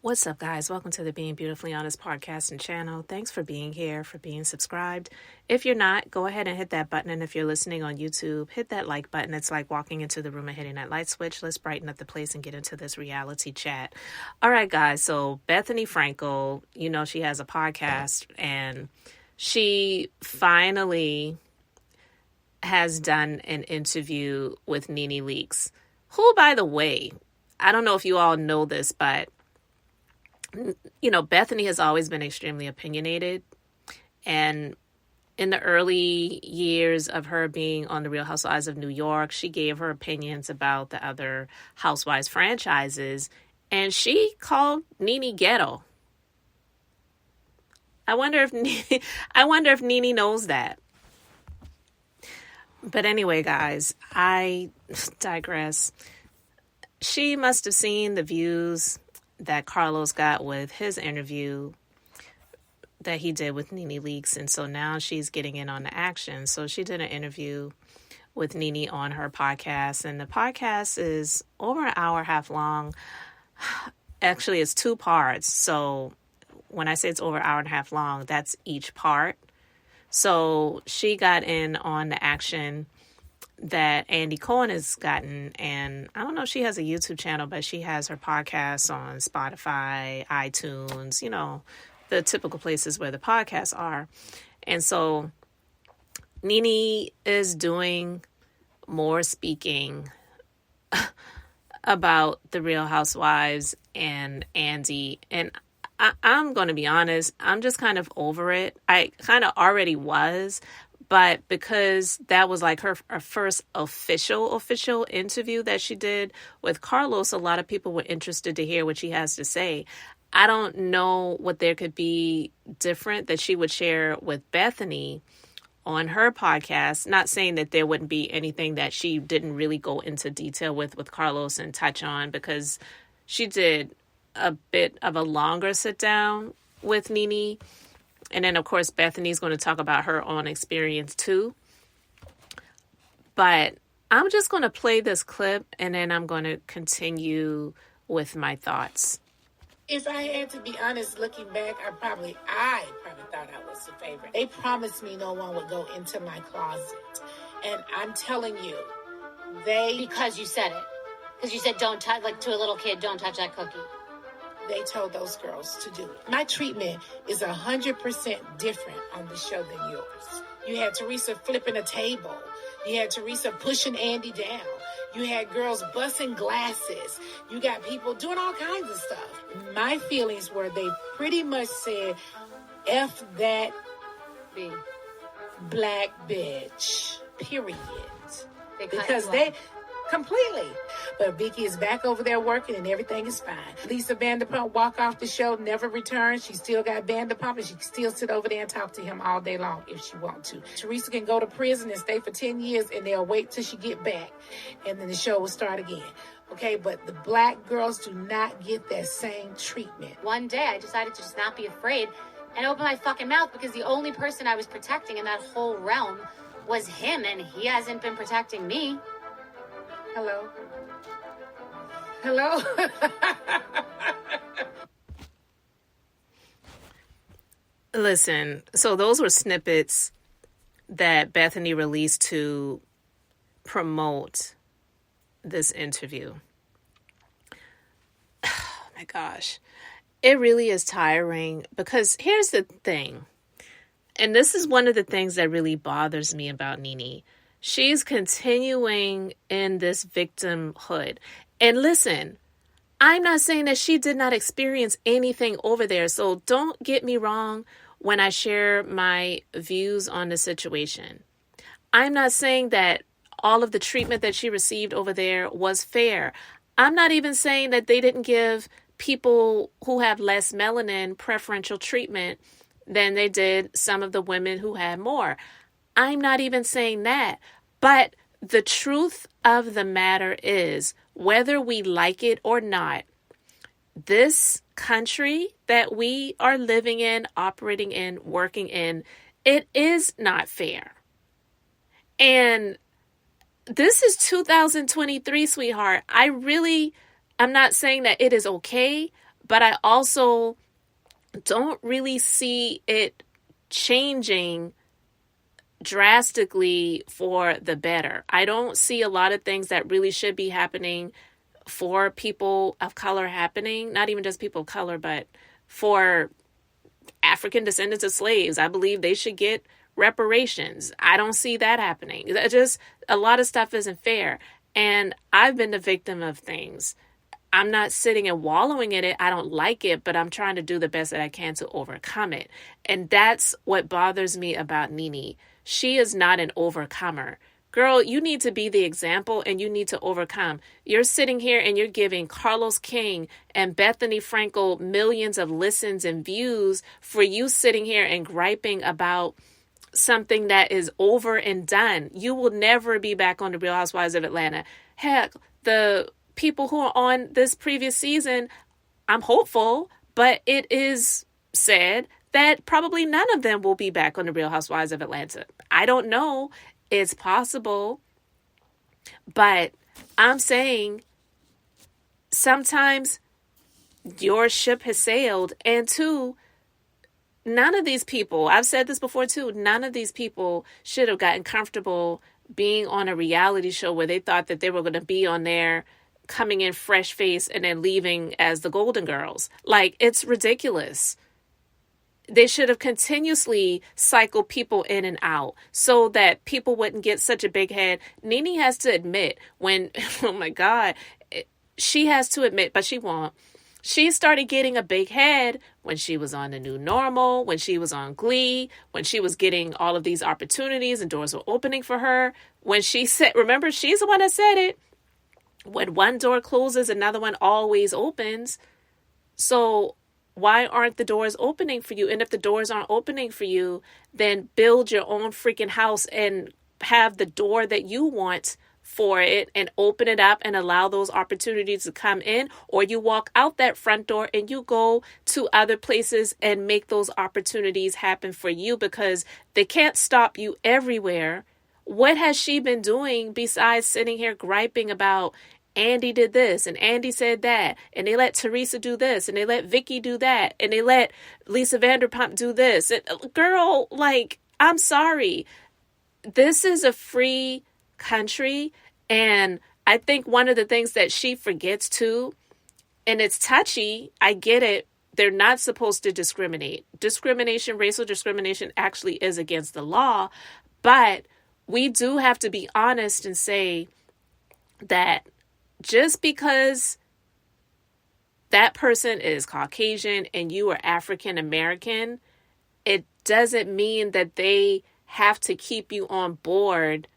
What's up, guys? Welcome to the Being Beautifully Honest podcast and channel. Thanks for being here, for being subscribed. If you're not, go ahead and hit that button. And if you're listening on YouTube, hit that like button. It's like walking into the room and hitting that light switch. Let's brighten up the place and get into this reality chat. All right, guys. So Bethenny Frankel, you know, she has a podcast and she finally has done an interview with neneleakes, who, by the way, I don't know if you all know this, but you know, Bethenny has always been extremely opinionated. And in the early years of her being on The Real Housewives of New York, she gave her opinions about the other Housewives franchises. And she called Nene ghetto. I wonder if Nene knows that. But anyway, guys, I digress. She must have seen the views that Carlos got with his interview that he did with neneleakes, and so now she's getting in on the action. So she did an interview with Nene on her podcast, and the podcast is over an hour and a half long. Actually, it's 2 parts. So when I say it's over an hour and a half long, that's each part. So she got in on the action that Andy Cohen has gotten, and I don't know if she has a YouTube channel, but she has her podcast on Spotify, iTunes, you know, the typical places where the podcasts are. And so Nene is doing more speaking about the Real Housewives and Andy, and I'm going to be honest, I'm just kind of over it. I kind of already was, but because that was like her first official interview that she did with Carlos, a lot of people were interested to hear what she has to say. I don't know what there could be different that she would share with Bethenny on her podcast. Not saying that there wouldn't be anything that she didn't really go into detail with Carlos and touch on, because she did a bit of a longer sit down with Nene. And then, of course, Bethenny's going to talk about her own experience, too. But I'm just going to play this clip, and then I'm going to continue with my thoughts. If I had to be honest, looking back, I probably thought I was the favorite. They promised me no one would go into my closet. And I'm telling you, Because you said it. Because you said, don't touch, like to a little kid, don't touch that cookie. They told those girls to do it. My treatment is 100% different on the show than yours. You had Teresa flipping a table. You had Teresa pushing Andy down. You had girls busting glasses. You got people doing all kinds of stuff. My feelings were they pretty much said, F that black bitch, period. Because they... Completely. But Vicky is back over there working and everything is fine. Lisa Vanderpump walk off the show, never return. She still got Vanderpump and she can still sit over there and talk to him all day long if she wants to. Teresa can go to prison and stay for 10 years and they'll wait till she get back. And then the show will start again. Okay, but the black girls do not get that same treatment. One day I decided to just not be afraid and open my fucking mouth, because the only person I was protecting in that whole realm was him, and he hasn't been protecting me. Hello? Hello? Listen, so those were snippets that Bethenny released to promote this interview. Oh my gosh. It really is tiring, because here's the thing. And this is one of the things that really bothers me about Nene. She's continuing in this victimhood. And listen, I'm not saying that she did not experience anything over there. So don't get me wrong when I share my views on the situation. I'm not saying that all of the treatment that she received over there was fair. I'm not even saying that they didn't give people who have less melanin preferential treatment than they did some of the women who had more. I'm not even saying that. But the truth of the matter is, whether we like it or not, this country that we are living in, operating in, working in, it is not fair. And this is 2023, sweetheart. I'm not saying that it is okay, But I also don't really see it changing drastically for the better. I don't see a lot of things that really should be happening for people of color happening. Not even just people of color, but for African descendants of slaves. I believe they should get reparations. I don't see that happening. Just a lot of stuff isn't fair. And I've been the victim of things. I'm not sitting and wallowing in it. I don't like it, but I'm trying to do the best that I can to overcome it. And that's what bothers me about Nene. She is not an overcomer. Girl, you need to be the example and you need to overcome. You're sitting here and you're giving Carlos King and Bethenny Frankel millions of listens and views for you sitting here and griping about something that is over and done. You will never be back on the Real Housewives of Atlanta. Heck, the people who are on this previous season, I'm hopeful, but it is said that probably none of them will be back on the Real Housewives of Atlanta. I don't know. It's possible. But I'm saying sometimes your ship has sailed. And two, none of these people, I've said this before too, none of these people should have gotten comfortable being on a reality show where they thought that they were going to be on there coming in fresh face and then leaving as the Golden Girls. Like, it's ridiculous. They should have continuously cycled people in and out so that people wouldn't get such a big head. Nene has to admit when, oh my God, she has to admit, but she won't. She started getting a big head when she was on The New Normal, when she was on Glee, when she was getting all of these opportunities and doors were opening for her. When she said, remember, she's the one that said it. When one door closes, another one always opens. So why aren't the doors opening for you? And if the doors aren't opening for you, then build your own freaking house and have the door that you want for it and open it up and allow those opportunities to come in. Or you walk out that front door and you go to other places and make those opportunities happen for you, because they can't stop you everywhere. What has she been doing besides sitting here griping about Andy did this and Andy said that, and they let Teresa do this and they let Vicky do that and they let Lisa Vanderpump do this? And, girl, like, I'm sorry. This is a free country, and I think one of the things that she forgets too, and it's touchy, I get it, they're not supposed to discriminate. Discrimination, racial discrimination actually is against the law, but we do have to be honest and say that just because that person is Caucasian and you are African American, it doesn't mean that they have to keep you on board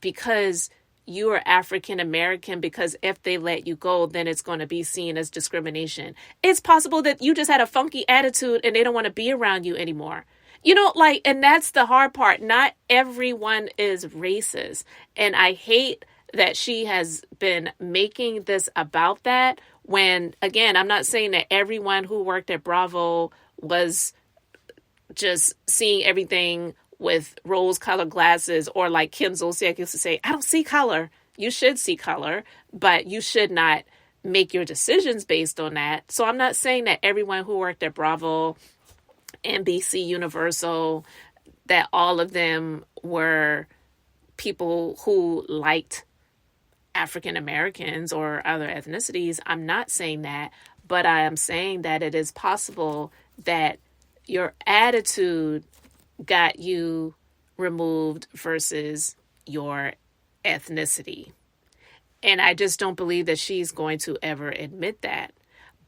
because you are African American, because if they let you go, then it's going to be seen as discrimination. It's possible that you just had a funky attitude and they don't want to be around you anymore. You know, like, and that's the hard part. Not everyone is racist. And I hate that she has been making this about that when, again, I'm not saying that everyone who worked at Bravo was just seeing everything with rose-colored glasses, or like Kim Zolciak used to say, I don't see color. You should see color, but you should not make your decisions based on that. So I'm not saying that everyone who worked at Bravo, NBC, Universal, that all of them were people who liked African Americans or other ethnicities. I'm not saying that, but I am saying that it is possible that your attitude got you removed versus your ethnicity. And I just don't believe that she's going to ever admit that.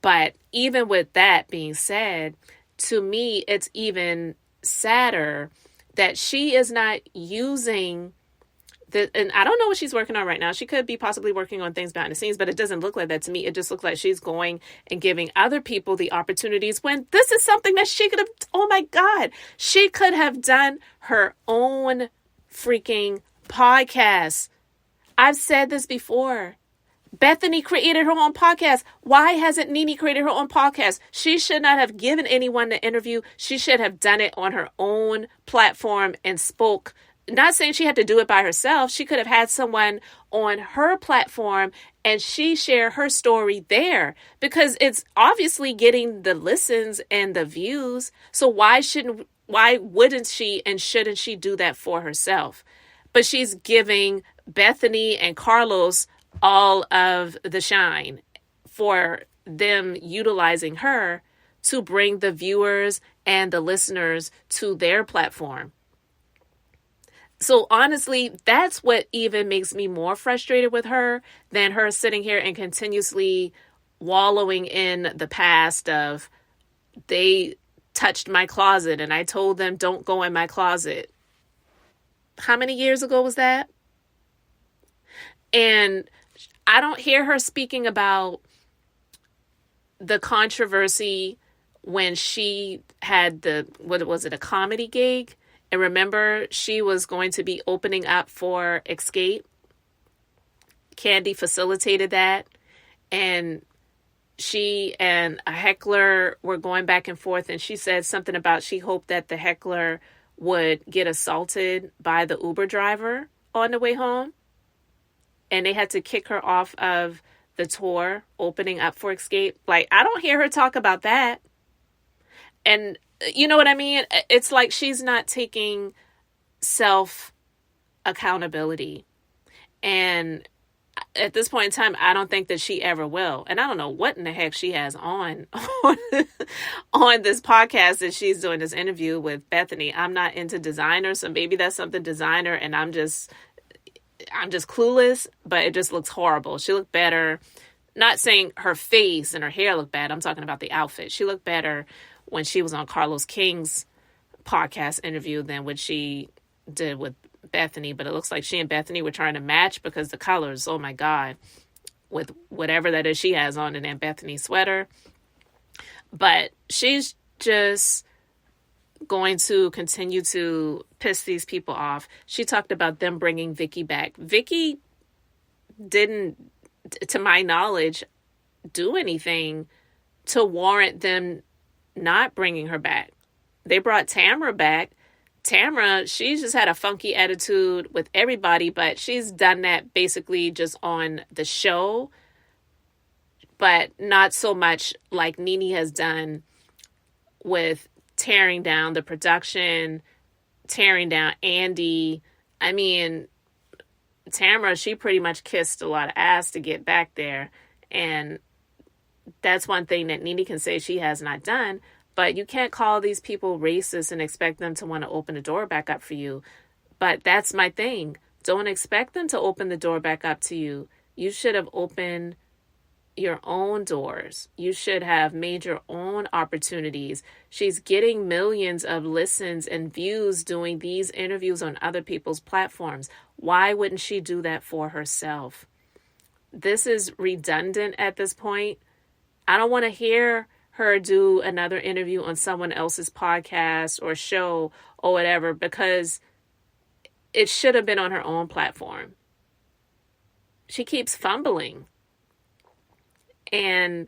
But even with that being said, to me, it's even sadder that she is not using and I don't know what she's working on right now. She could be possibly working on things behind the scenes, but it doesn't look like that to me. It just looks like she's going and giving other people the opportunities when this is something that she could have, oh my God, she could have done her own freaking podcast. I've said this before. Bethenny created her own podcast. Why hasn't Nene created her own podcast? She should not have given anyone the interview. She should have done it on her own platform and spoke not saying she had to do it by herself. She could have had someone on her platform and she share her story there, because it's obviously getting the listens and the views. So why wouldn't she and shouldn't she do that for herself? But she's giving Bethenny and Carlos all of the shine for them utilizing her to bring the viewers and the listeners to their platform. So honestly, that's what even makes me more frustrated with her than her sitting here and continuously wallowing in the past of, they touched my closet and I told them don't go in my closet. How many years ago was that? And I don't hear her speaking about the controversy when she had a comedy gig. And remember, she was going to be opening up for Escape. Candy facilitated that. And she and a heckler were going back and forth. And she said something about she hoped that the heckler would get assaulted by the Uber driver on the way home. And they had to kick her off of the tour opening up for Escape. Like, I don't hear her talk about that. And you know what I mean? It's like she's not taking self accountability. And at this point in time, I don't think that she ever will. And I don't know what in the heck she has on this podcast that she's doing this interview with Bethenny. I'm not into designer, so maybe that's something designer and I'm just clueless, but it just looks horrible. She looked better. Not saying her face and her hair looked bad. I'm talking about the outfit. She looked better when she was on Carlos King's podcast interview than what she did with Bethenny. But it looks like she and Bethenny were trying to match because the colors, oh my God, with whatever that is she has on in that Bethenny sweater. But she's just going to continue to piss these people off. She talked about them bringing Vicky back. Vicky didn't, to my knowledge, do anything to warrant them not bringing her back. They brought Tamra back. Tamra, she's just had a funky attitude with everybody, but she's done that basically just on the show, but not so much like Nene has done with tearing down the production, tearing down Andy. I mean, Tamra, she pretty much kissed a lot of ass to get back there. And that's one thing that Nene can say she has not done. But you can't call these people racist and expect them to want to open the door back up for you. But that's my thing. Don't expect them to open the door back up to you. You should have opened your own doors. You should have made your own opportunities. She's getting millions of listens and views doing these interviews on other people's platforms. Why wouldn't she do that for herself? This is redundant at this point. I don't want to hear her do another interview on someone else's podcast or show or whatever, because it should have been on her own platform. She keeps fumbling. And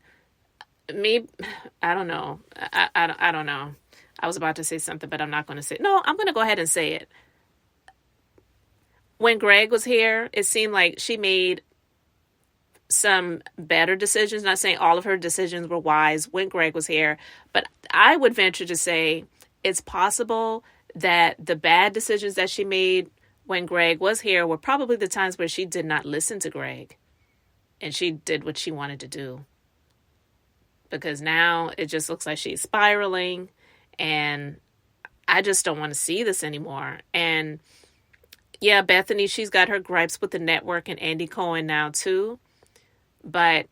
maybe, I don't know. I don't know. I was about to say something, but I'm not going to say it. No, I'm going to go ahead and say it. When Greg was here, it seemed like she made some better decisions. Not saying all of her decisions were wise when Greg was here, but I would venture to say it's possible that the bad decisions that she made when Greg was here were probably the times where she did not listen to Greg and she did what she wanted to do. Because now it just looks like she's spiraling, and I just don't want to see this anymore. And yeah, Bethenny, she's got her gripes with the network and Andy Cohen now too. But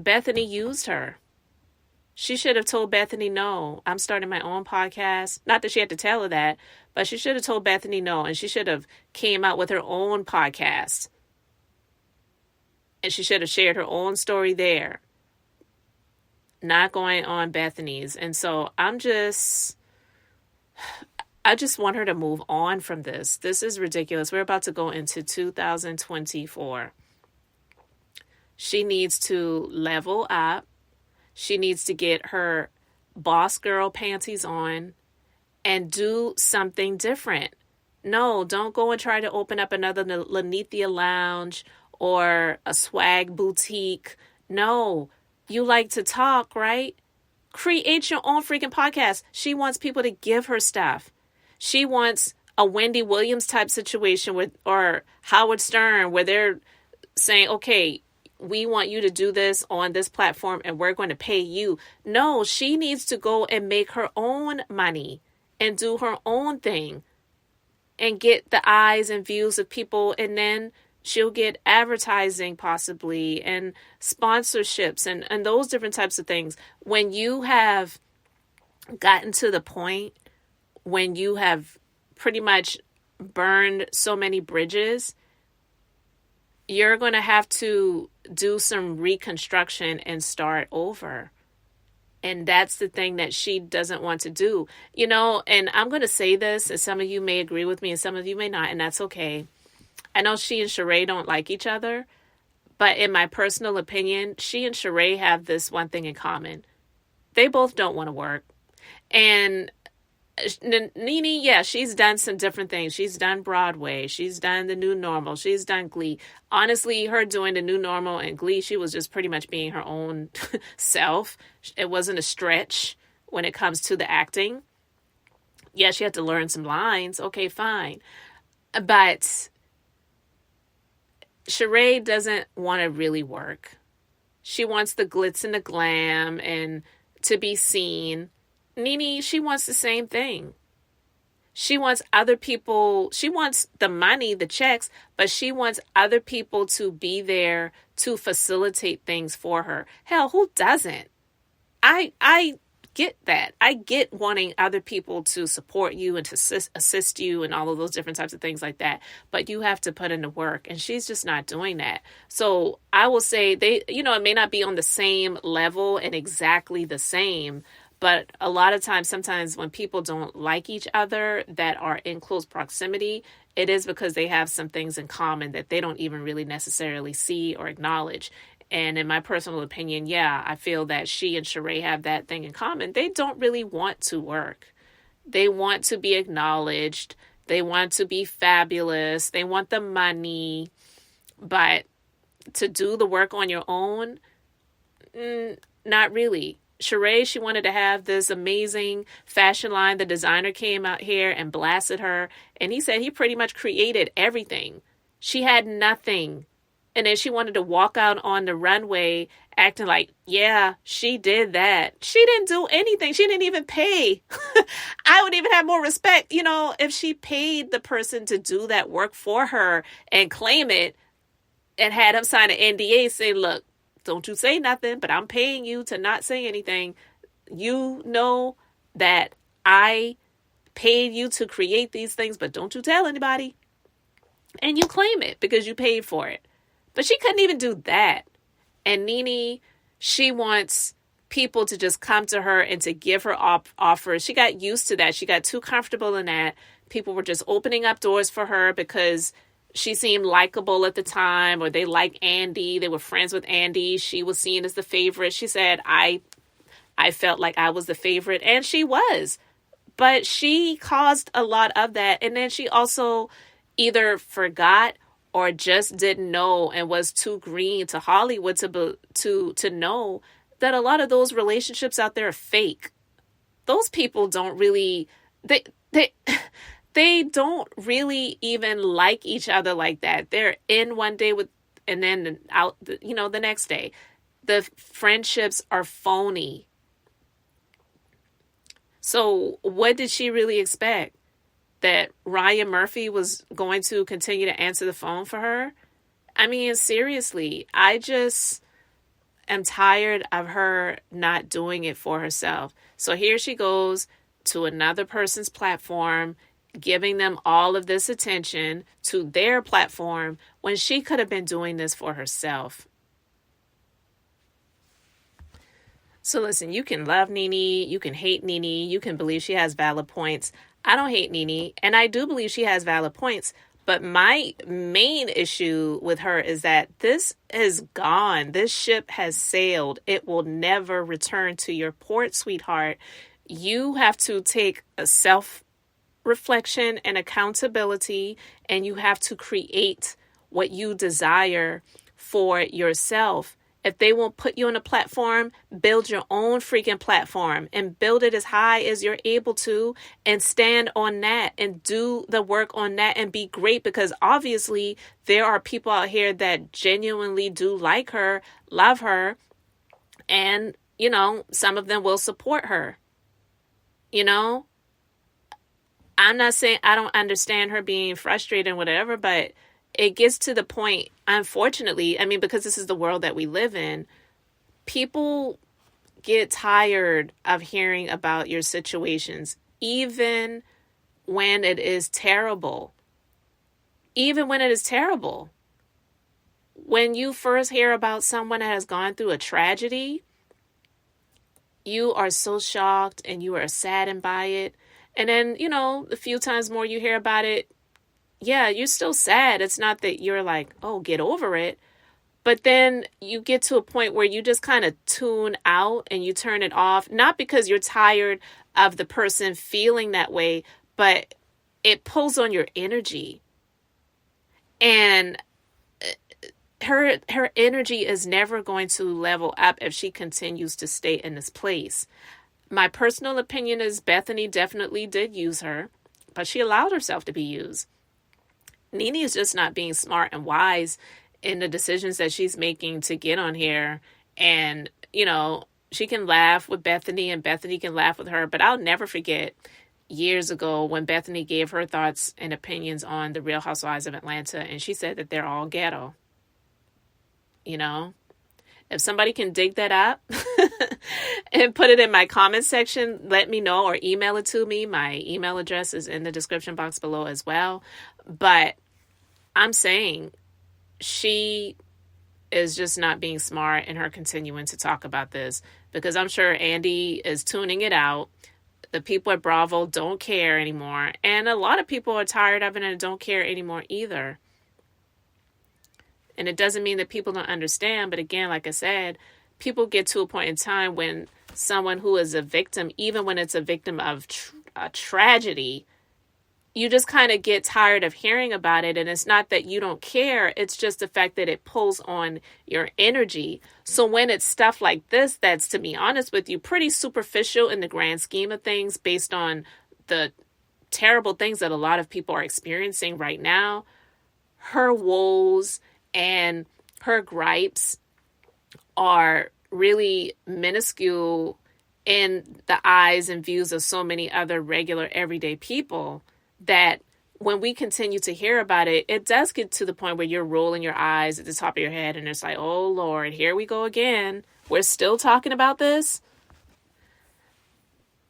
Bethenny used her. She should have told Bethenny, no, I'm starting my own podcast. Not that she had to tell her that, but she should have told Bethenny no. And she should have came out with her own podcast. And she should have shared her own story there. Not going on Bethenny's. And so I just want her to move on from this. This is ridiculous. We're about to go into 2024. She needs to level up. She needs to get her boss girl panties on and do something different. No, don't go and try to open up another Lanithia lounge or a swag boutique. No, you like to talk, right? Create your own freaking podcast. She wants people to give her stuff. She wants a Wendy Williams type situation or Howard Stern, where they're saying, okay, we want you to do this on this platform and we're going to pay you. No, she needs to go and make her own money and do her own thing and get the eyes and views of people, and then she'll get advertising possibly and sponsorships and those different types of things. When you have gotten to the point when you have pretty much burned so many bridges, you're going to have to do some reconstruction and start over. And that's the thing that she doesn't want to do. You know, and I'm going to say this, and some of you may agree with me and some of you may not, and that's okay. I know she and Sheree don't like each other, but in my personal opinion, she and Sheree have this one thing in common. They both don't want to work. And Nene, yeah, she's done some different things. She's done Broadway. She's done The New Normal. She's done Glee. Honestly, her doing The New Normal and Glee, she was just pretty much being her own self. It wasn't a stretch when it comes to the acting. Yeah, she had to learn some lines. Okay, fine. But Sheree doesn't want to really work. She wants the glitz and the glam and to be seen. Nene, she wants the same thing. She wants other people, she wants the money, the checks, but she wants other people to be there to facilitate things for her. Hell, who doesn't? I get that. I get wanting other people to support you and to assist you and all of those different types of things like that. But you have to put in the work, and she's just not doing that. So I will say it may not be on the same level and exactly the same, but a lot of times, sometimes when people don't like each other that are in close proximity, it is because they have some things in common that they don't even really necessarily see or acknowledge. And in my personal opinion, yeah, I feel that she and Sheree have that thing in common. They don't really want to work. They want to be acknowledged. They want to be fabulous. They want the money. But to do the work on your own, not really. Sheree, she wanted to have this amazing fashion line. The designer came out here and blasted her. And he said he pretty much created everything. She had nothing. And then she wanted to walk out on the runway acting like, yeah, she did that. She didn't do anything. She didn't even pay. I would even have more respect, if she paid the person to do that work for her and claim it and had him sign an NDA, say, look, don't you say nothing, but I'm paying you to not say anything. You know that I paid you to create these things, but don't you tell anybody. And you claim it because you paid for it. But she couldn't even do that. And Nene, she wants people to just come to her and to give her offers. She got used to that. She got too comfortable in that. People were just opening up doors for her because she seemed likable at the time, or they liked Andy. They were friends with Andy. She was seen as the favorite. She said, I felt like I was the favorite, and she was. But she caused a lot of that. And then she also either forgot or just didn't know and was too green to Hollywood to know that a lot of those relationships out there are fake. Those people don't really, they don't really even like each other like that. They're in one day and then out, the next day. The friendships are phony. So what did she really expect? That Ryan Murphy was going to continue to answer the phone for her? I mean, seriously, I just am tired of her not doing it for herself. So here she goes to another person's platform, giving them all of this attention to their platform when she could have been doing this for herself. So listen, you can love Nene, you can hate Nene, you can believe she has valid points. I don't hate Nene, and I do believe she has valid points, but my main issue with her is that this is gone. This ship has sailed. It will never return to your port, sweetheart. You have to take a self-reflection and accountability, and you have to create what you desire for yourself. If they won't put you on a platform, build your own freaking platform and build it as high as you're able to, and stand on that and do the work on that and be great, because obviously there are people out here that genuinely do like her, love her, and, you know, some of them will support her. You know, I'm not saying I don't understand her being frustrated and whatever, but it gets to the point, unfortunately, I mean, because this is the world that we live in, people get tired of hearing about your situations, even when it is terrible. Even when it is terrible. When you first hear about someone that has gone through a tragedy, you are so shocked and you are saddened by it. And then, you know, a few times more you hear about it, yeah, you're still sad. It's not that you're like, oh, get over it. But then you get to a point where you just kind of tune out and you turn it off. Not because you're tired of the person feeling that way, but it pulls on your energy. And her energy is never going to level up if she continues to stay in this place. My personal opinion is Bethenny definitely did use her, but she allowed herself to be used. Nene is just not being smart and wise in the decisions that she's making to get on here. And, you know, she can laugh with Bethenny and Bethenny can laugh with her. But I'll never forget years ago when Bethenny gave her thoughts and opinions on the Real Housewives of Atlanta. And she said that they're all ghetto. You know, if somebody can dig that up and put it in my comment section, let me know, or email it to me. My email address is in the description box below as well. But I'm saying she is just not being smart in her continuing to talk about this, because I'm sure Andy is tuning it out. The people at Bravo don't care anymore. And a lot of people are tired of it and don't care anymore either. And it doesn't mean that people don't understand. But again, like I said, people get to a point in time when someone who is a victim, even when it's a victim of a tragedy, you just kind of get tired of hearing about it. And it's not that you don't care. It's just the fact that it pulls on your energy. So when it's stuff like this, that's, to be honest with you, pretty superficial in the grand scheme of things, based on the terrible things that a lot of people are experiencing right now, her woes and her gripes are really minuscule in the eyes and views of so many other regular everyday people, that when we continue to hear about it, it does get to the point where you're rolling your eyes at the top of your head and it's like, oh Lord, here we go again. We're still talking about this.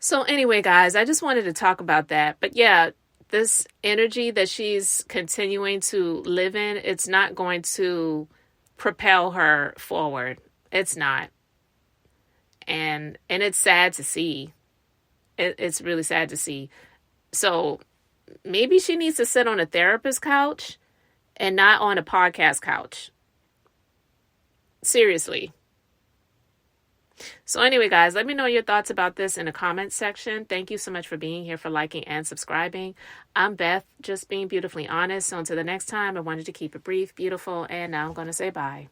So anyway, guys, I just wanted to talk about that. But yeah, this energy that she's continuing to live in, it's not going to propel her forward. It's not. And it's sad to see. It's really sad to see. So maybe she needs to sit on a therapist couch and not on a podcast couch. Seriously. So anyway, guys, let me know your thoughts about this in the comments section. Thank you so much for being here, for liking and subscribing. I'm Beth, just being beautifully honest. So until the next time, I wanted to keep it brief, beautiful, and now I'm going to say bye.